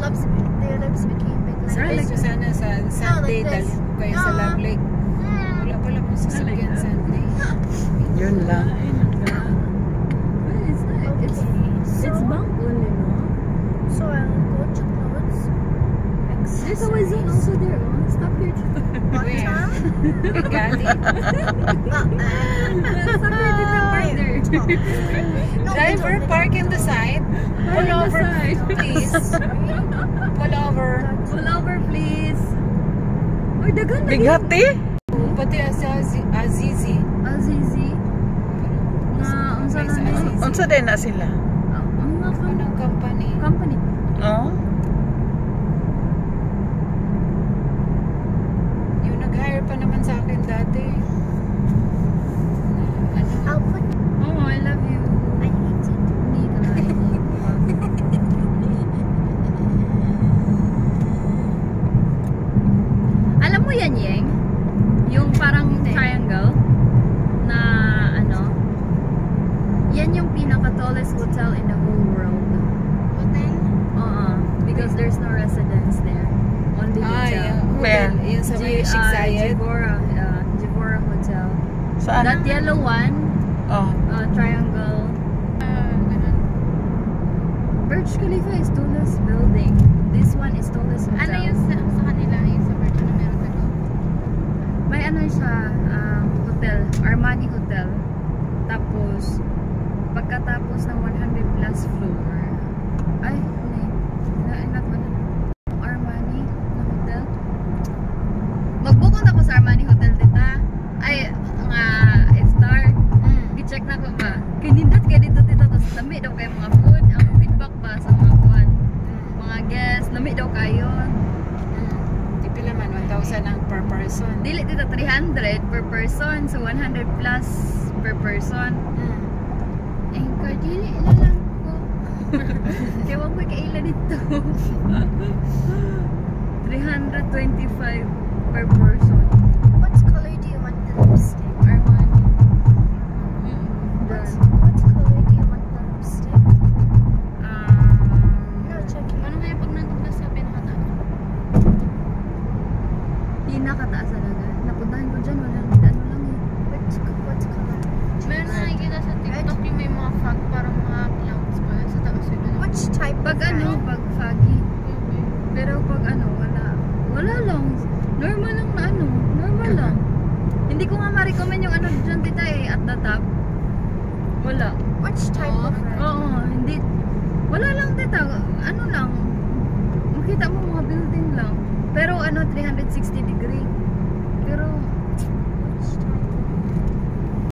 their lips became big. Like sana sa Sunday, like dahil kayo sa Love Lake. Wala pala mong sasakyan Sunday. Yun lang. It's bank only, no? So I'll go to clothes. There's always one also there. Oh, stop here. What Where? time? Gali. Stop here to the park there. Driver, park in the side. Pull over, please. Pull over. Pull over, please. Uy, dagan na Bigat eh. Pati Azizi. Azizi. Nga, unsa na Azizi. Unsa din na sila? Ang mga Anong company? company. Oh? Yung nag-hire pa naman sa akin dati. Ano? I'll put. Oh, I love you. I hate it. Need a Alam mo yan, Yeng? Yung parang triangle na ano, yan yung pinaka-tallest hotel in the whole world. Hotel? Because there's no residence there. Only hotel. Yeah. Where? Yung sa may Sheikh Zayed. Jivora Hotel. Saan? That yellow one, Oh. triangle. Ganun. Burj Khalifa is tallest building. This one is tallest hotel. Ano yung sa kanila? Yung sa Virgin na meron sa loob? May ano siya, hotel, Armani Hotel. Tapos, pagkatapos ng 100 plus floor, ay, not 100, Armani na hotel. Magbukong ako sa Armani Hotel, tita. Ay, nga, iftar. I-check na ko ba? Kinindot kayo dito, tita. Tapos, lami daw kayo mga food. Ang feedback ba sa mga kuhan? Mga guests, lami daw kayo. Pila man, 1,000 ang per person. Dili dito 300 per person, so 100 plus per person. Eh, dili na lang ko. Kaya wag ko kaila dito. 325 per person. What color do you want the lipstick? Armani. What color do you want the lipstick? No, checking. Ano kaya pag nandun na sa pinakataas? Pinakataas talaga. Napuntahan ko dyan, walang ano lang eh. What color? Meron na nakikita sa TikTok yung may mga fog, parang mga clouds pa sa taas yun. Which type Pag of ano, flag? pag foggy. Pero pag ano, wala lang. Normal lang na ano, normal lang. Hindi ko nga ma-recommend yung ano dyan tita eh, at the top. Wala. Which type of flag? Oo, hindi. Wala lang tita, ano lang. Makita mo mga building lang. Pero ano, 360 degree.